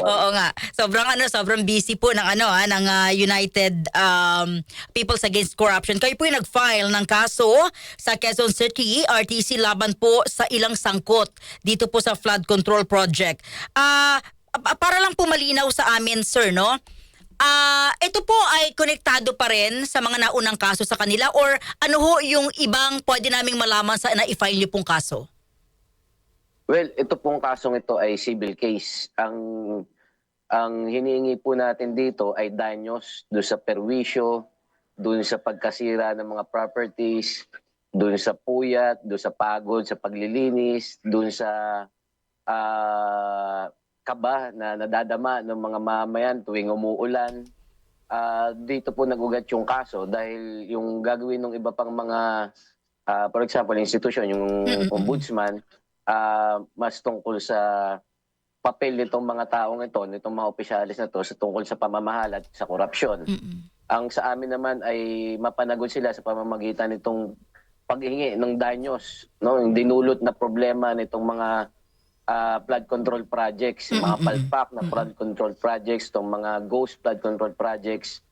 Oo nga. Sobrang busy po ng United Peoples Against Corruption. Kayo po yung nag-file ng kaso sa Quezon City RTC laban po sa ilang sangkot dito po sa flood control project. Para lang po malinaw sa amin, sir, no? Ito po ay konektado pa rin sa mga naunang kaso sa kanila or ano ho yung ibang pwede naming malaman sa na-i-file niyo pong kaso? Well, ito pong kasong ito ay civil case. Ang hinihingi po natin dito ay danyos doon sa perwisyo, doon sa pagkasira ng mga properties, doon sa puyat, doon sa pagod, sa paglilinis, doon sa kaba na nadadama ng mga mamayan tuwing umuulan. Dito po nagugat yung kaso dahil yung gagawin ng iba pang mga, for example, institusyon, yung ombudsman, mas tungkol sa papel nitong mga taong ito, nitong mga opisyalis na to, sa tungkol sa pamamahala at sa korupsyon. Ang sa amin naman ay mapanagot sila sa pamamagitan nitong paghingi ng danyos, no? Yung dinulot na problema nitong mga flood control projects, mga palpak na flood control projects, itong mga ghost flood control projects,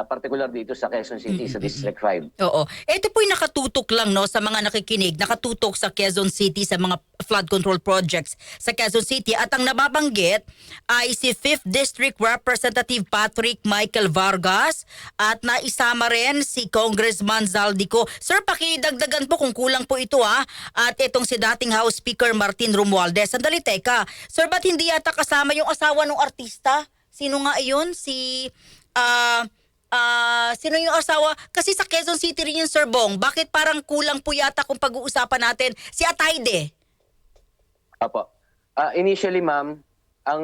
particular dito sa Quezon City, sa District 5. Oo. Ito po yung nakatutok lang, no, sa mga nakikinig, nakatutok sa Quezon City sa mga flood control projects sa Quezon City. At ang nababanggit ay si 5th District Representative Patrick Michael Vargas at naisama rin si Congressman Zaldico. Sir, pakidagdagan po kung kulang po ito at itong si dating House Speaker Martin Romualdez. Sandali, teka. Sir, ba't hindi yata kasama yung asawa ng artista? Sino nga iyon? Sino yung asawa? Kasi sa Quezon City rin yung Sir Bong. Bakit parang kulang po yata kung pag-uusapan natin si Atayde? Apo. Initially, ma'am, ang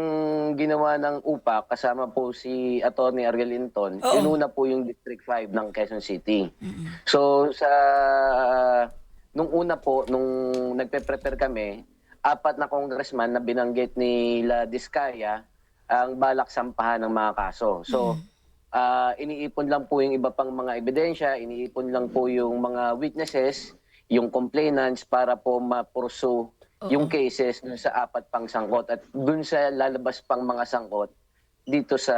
ginawa ng UPAC kasama po si Atty. Ariel Linton, inuna po yung District 5 ng Quezon City. So nung una po, nung nagpe-prepare kami, 4 na congressman na binanggit ni La Discaya ang balak sampahan ng mga kaso. So, iniipon lang po yung iba pang mga ebidensya, iniipon lang po yung mga witnesses, yung complainants para po ma-pursue yung cases dun sa 4 pang sangkot at dun sa lalabas pang mga sangkot dito sa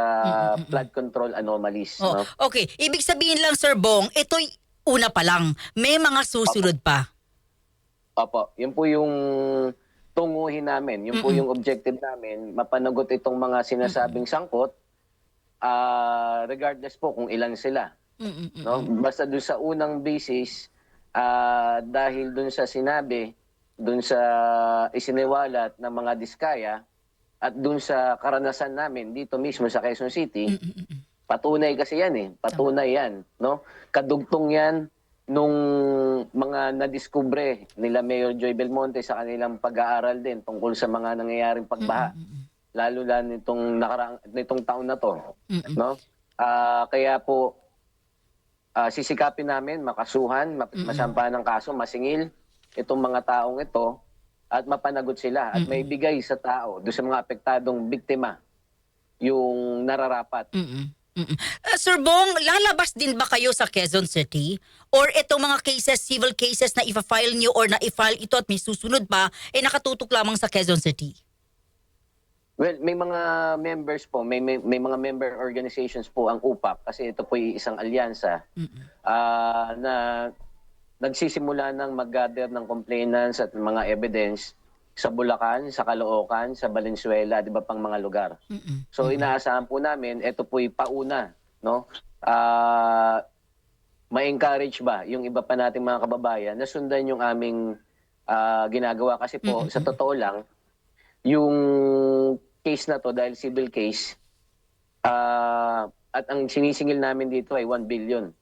flood control anomalies. No? Okay. Ibig sabihin lang, Sir Bong, ito'y una pa lang. May mga susunod pa. Opo. Yun po yung tunguhin namin. Yun po yung objective namin. Mapanagot itong mga sinasabing sangkot regardless po kung ilan sila. No? Basta doon sa unang basis, dahil doon sa sinabi, doon sa isiniwalat ng mga diskaya, at doon sa karanasan namin dito mismo sa Quezon City, patunay kasi yan eh. Patunay yan. No? Kadugtong yan nung mga nadiskubre nila Mayor Joy Belmonte sa kanilang pag-aaral din tungkol sa mga nangyayaring pagbaha. Lalo na nitong taon na to. No? Kaya po, sisikapin namin, makasuhan, masampahan ng kaso, masingil itong mga taong ito at mapanagot sila at may bigay sa tao, doon sa mga apektadong biktima, yung nararapat. Sir Bong, lalabas din ba kayo sa Quezon City? Or itong mga cases, civil cases na ipa-file nyo or na i-file ito at may susunod pa, nakatutok lamang sa Quezon City? Well, may mga members po, may mga member organizations po ang UPAC kasi ito po ay isang alyansa na nagsisimula ng mag-gather ng complainants at mga evidence sa Bulacan, sa Caloocan, sa Valenzuela, di ba pang mga lugar. So inaasahan po namin, ito po'y pauna, no? Ma-encourage ba yung iba pa nating mga kababayan na sundan yung aming ginagawa kasi po, sa totoo lang, yung case na to dahil civil case, at ang sinisingil namin dito ay 1 billion.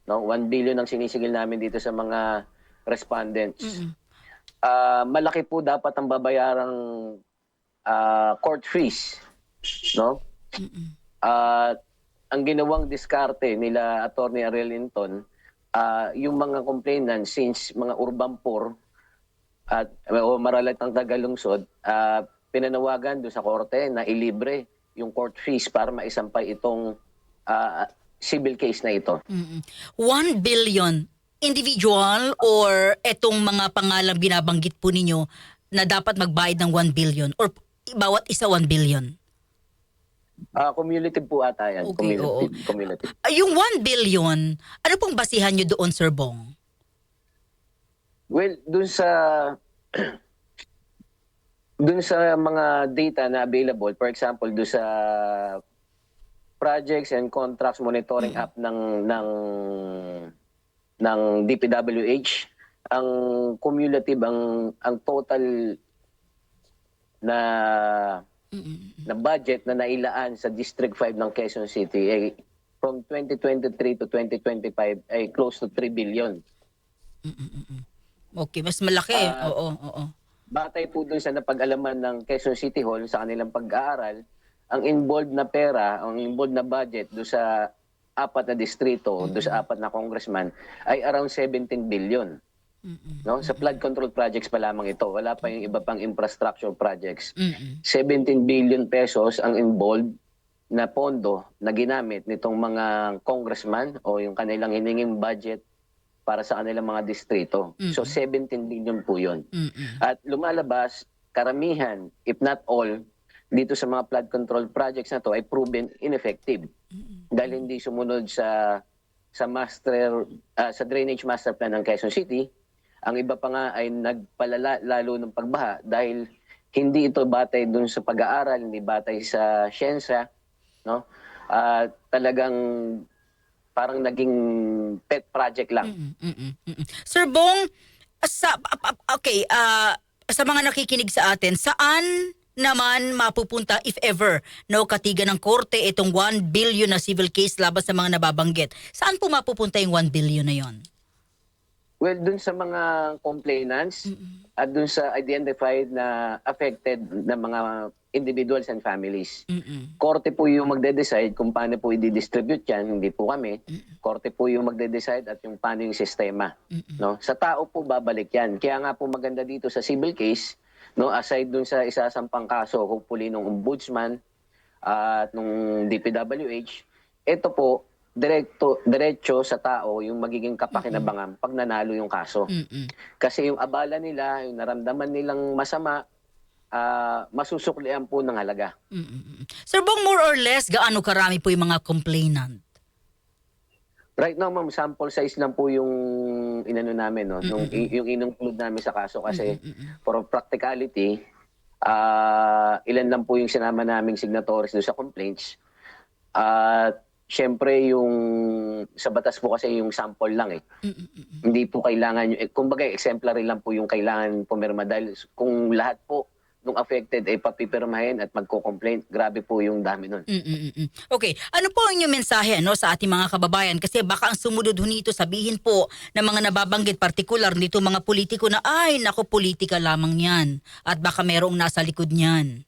No? 1 billion ang sinisingil namin dito sa mga respondents. Malaki po dapat ang babayarang court fees, no? Ang ginawang diskarte nila Atty. Ariel Linton, yung mga complainants since mga urban poor at o maralatang tagalungsod, pinanawagan doon sa korte na ilibre yung court fees para maisampay itong civil case na ito. 1 billion individual or etong mga pangalang binabanggit po ninyo na dapat magbayad ng 1 billion or bawat isa 1 billion? Cumulative po ata yan. Okay, oo. Cumulative. Yung 1 billion, ano pong basihan nyo doon, Sir Bong? Well, dun sa mga data na available, for example, dun sa projects and contracts monitoring app ng DPWH, ang cumulative, ang total na budget na nailaan sa District 5 ng Quezon City ay from 2023 to 2025 ay close to 3 billion. Okay, mas malaki. Oo. Batay po dun sa napag-alaman ng Quezon City Hall sa kanilang pag-aaral, ang involved na pera, ang involved na budget do sa 4 na distrito, do sa 4 na congressman ay around 17 billion. No? Sa flood control projects pa lamang ito. Wala pa yung iba pang infrastructure projects. 17 billion pesos ang involved na pondo na ginamit nitong mga congressman o yung kanilang hininging budget para sa kanilang mga distrito. So 17 billion po yun. At lumalabas, karamihan, if not all, dito sa mga flood control projects na to ay proven ineffective. Dahil hindi sumunod sa drainage master plan ng Quezon City. Ang iba pa nga ay nagpalala lalo ng pagbaha dahil hindi ito batay dun sa pag-aaral, hindi batay sa siyensya, no? Talagang parang naging pet project lang. Sir Bong, sa mga nakikinig sa atin, saan naman mapupunta if ever katigan ng korte itong 1 billion na civil case laban sa mga nababanggit? Saan po mapupunta yung 1 billion na yon? Well, dun sa mga complainants at dun sa identified na affected na mga individuals and families. Korte po yung magde-decide kung paano po i-distribute yan, hindi po kami. Korte po yung magde-decide at yung paano yung sistema. No? Sa tao po babalik yan. Kaya nga po maganda dito sa civil case, no, aside dun sa isasampang kaso, hopefully nung ombudsman at nung DPWH, ito po, diretso sa tao yung magiging kapakinabangan pag nanalo yung kaso. Kasi yung abala nila, yung naramdaman nilang masama, masusuklian po ng halaga. Sir Bong, more or less, gaano karami po yung mga complainant? Right now, ma'am, sample size lang po yung inano namin, no? Yung in-include namin sa kaso kasi for practicality, ilan lang po yung sinama naming signatories doon sa complaints. At syempre yung sa batas po kasi yung sample lang eh. Hindi po kailangan kumbaga exemplary lang po yung kailangan pumirma dahil kung lahat po nung affected ay papipirmahin at magko-complain, grabe po yung dami nun. Okay, ano po ang inyong mensahe sa ating mga kababayan? Kasi baka ang sumunod nito sabihin po ng mga nababanggit, particular nito mga politiko na ay nako, politika lamang yan at baka merong nasa likod niyan.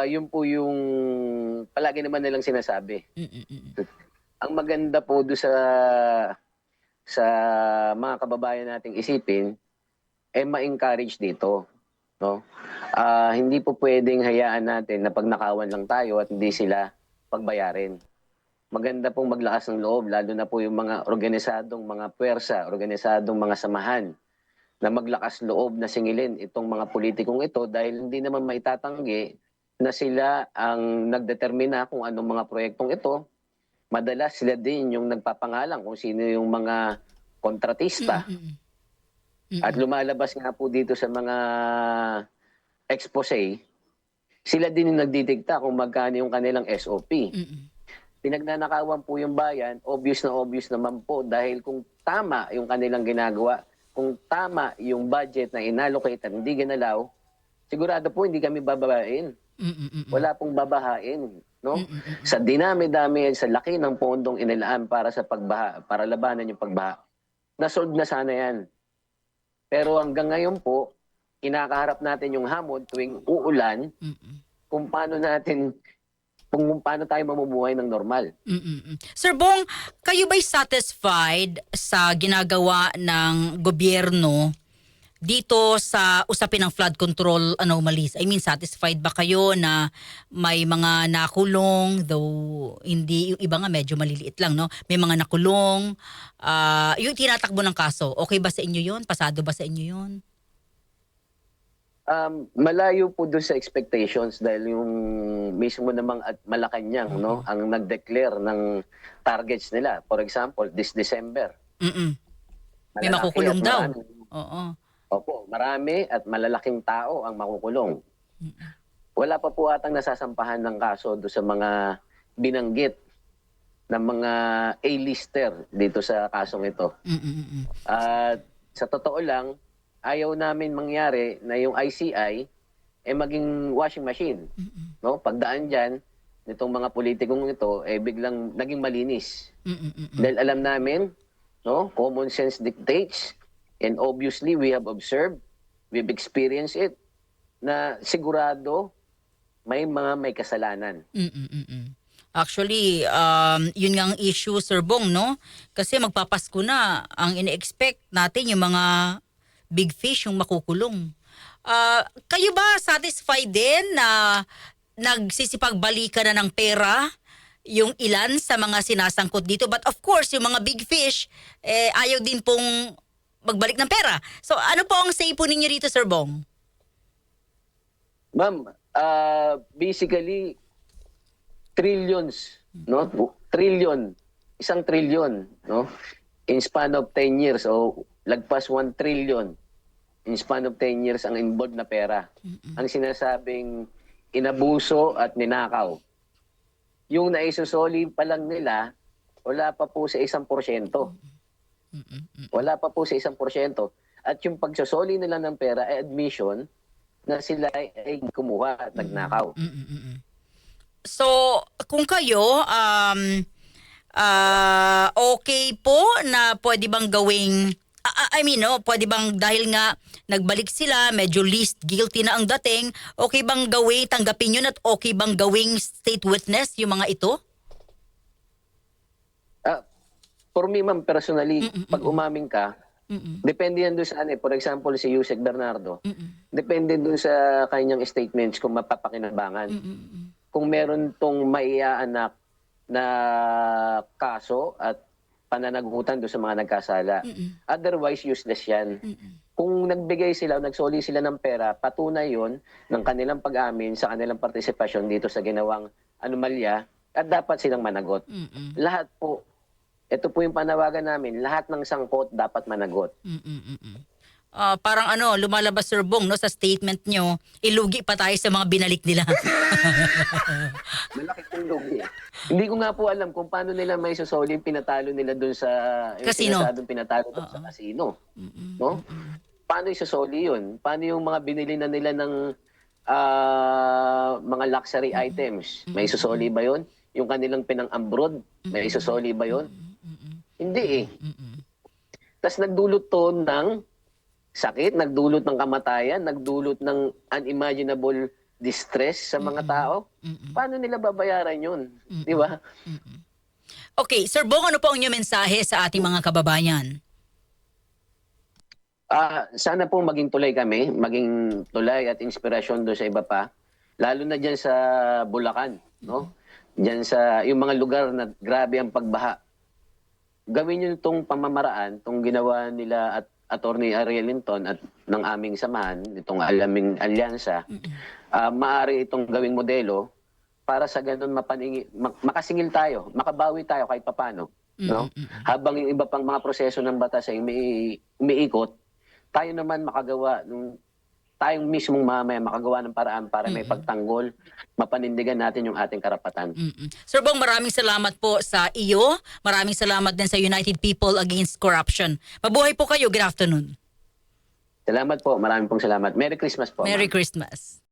Yun po yung palagi naman nilang sinasabi. Ang maganda po do sa mga kababayan nating isipin ma-encourage dito, no? Hindi po pwedeng hayaan natin na pagnakawan lang tayo at hindi sila pagbayarin. Maganda pong maglakas ng loob, lalo na po yung mga organisadong mga puwersa, organisadong mga samahan na maglakas loob na singilin itong mga politikong ito dahil hindi naman maitatanggi na sila ang nagdetermina kung anong mga proyektong ito. Madalas sila din yung nagpapangalan kung sino yung mga kontratista. At lumalabas nga po dito sa mga expose, sila din yung nagdidikta kung magkano yung kanilang SOP. Pinagnanakawan po yung bayan, obvious naman po dahil kung tama yung kanilang ginagawa, kung tama yung budget na inallocate at hindi ginalaw, sigurado po hindi kami bababain. Wala pong babahain, no? Sa dinami-dami, sa laki ng pondong inilaan para sa pagbaha, para labanan yung pagbaha. Nasolve na sana yan. Pero hanggang ngayon po, kinakaharap natin yung hamon tuwing uulan, kung paano tayo mamumuhay ng normal. Sir Bong, kayo ba'y satisfied sa ginagawa ng gobyerno dito sa usapin ng flood control anomalies? I mean, satisfied ba kayo na may mga nakulong, though hindi, yung iba nga medyo maliliit lang, no? May mga nakulong, yung tinatakbo ng kaso, okay ba sa inyo yun? Pasado ba sa inyo yun? Malayo po doon sa expectations dahil yung mismo namang at Malacanang, no, ang nag-declare ng targets nila. For example, this December. Mm-mm. May Malalaki makukulong at daw. marami. Oo. Opo, marami at malalaking tao ang makukulong. Wala pa po atang nasasampahan ng kaso doon sa mga binanggit ng mga A-lister dito sa kasong ito. Mm-mm. At sa totoo lang, ayaw namin mangyari na yung ICI maging washing machine. No? Pagdaan dyan, nitong mga politikong ito, biglang naging malinis. Mm-mm. Dahil alam namin, no, common sense dictates, and obviously we have observed, we've experienced it, na sigurado may kasalanan. Mm-mm. Actually, yun nga ang issue, Sir Bong, no? Kasi magpapasko na, ang ine-expect natin yung mga big fish yung makukulong. Kayo ba satisfied din na nagsisipagbalikan na ng pera yung ilan sa mga sinasangkot dito? But of course, yung mga big fish, ayaw din pong magbalik ng pera. So ano po ang say po ninyo dito, Sir Bong? Ma'am, basically, trillions, no? Trillion, 1 trillion, no? In span of 10 years, o lagpas 1 trillion, in span of 10 years ang involved na pera. Ang sinasabing inabuso at ninakaw. Yung naisusoli pa lang nila, wala pa po sa 1%. Wala pa po sa 1%. At yung pagsosoli nila ng pera ay admission na sila ay kumuha at nagnakaw. So, kung kayo, okay po na pwede bang gawing, pwede bang dahil nga nagbalik sila, medyo least guilty na ang dating, okay bang gawin, tanggapin yun at okay bang gawing state witness yung mga ito? For me, ma'am, personally, pag umaming ka, depende yan doon sa for example, si Yusek Bernardo, depende doon sa kanyang statements kung mapapakinabangan. Kung meron tong maiaanak na kaso at pananagutan doon sa mga nagkasala. Otherwise, useless yan. Kung nagbigay sila, nagsoli sila ng pera, patunay yon ng kanilang pag-amin sa kanilang partisipasyon dito sa ginawang anomalya at dapat silang managot. Lahat po, ito po yung panawagan namin, lahat ng sangkot dapat managot. Parang lumalabas, Sir Bong, no, sa statement nyo, ilugi pa tayo sa mga binalik nila. Malaki pong lugi. Hindi ko nga po alam kung paano nila may susoli yung pinatalo nila doon sa Casino. sinasabing pinatalo doon sa casino. No? Paano isusoli yun? Paano yung mga binili na nila ng mga luxury items? May isusoli ba yun? Yung kanilang pinang-abroad, may isusoli ba yun? Hindi eh. Tapos nagdulot to ng sakit, nagdulot ng kamatayan, nagdulot ng unimaginable distress sa mga tao. Paano nila babayaran yun? Di ba? Okay, Sir Bong, ano po ang inyong mensahe sa ating mga kababayan? Sana po maging tulay kami, maging tulay at inspirasyon doon sa iba pa. Lalo na dyan sa Bulacan, no? Dyan sa yung mga lugar na grabe ang pagbaha. Gawin nyo itong pamamaraan, itong ginawa nila at Attorney Ariel Linton at ng aming samahan, itong alaming alyansa, maaari itong gawing modelo para sa ganun makasingil tayo, makabawi tayo kahit papano. No? Habang yung iba pang mga proseso ng batas ay umiikot, tayo naman makagawa, tayong mismong mamaya makagawa ng paraan para may pagtanggol, mapanindigan natin yung ating karapatan. Sir Bong, maraming salamat po sa iyo. Maraming salamat din sa United People Against Corruption. Mabuhay po kayo. Good afternoon. Salamat po. Maraming pong salamat. Merry Christmas po. Merry ma'am. Christmas.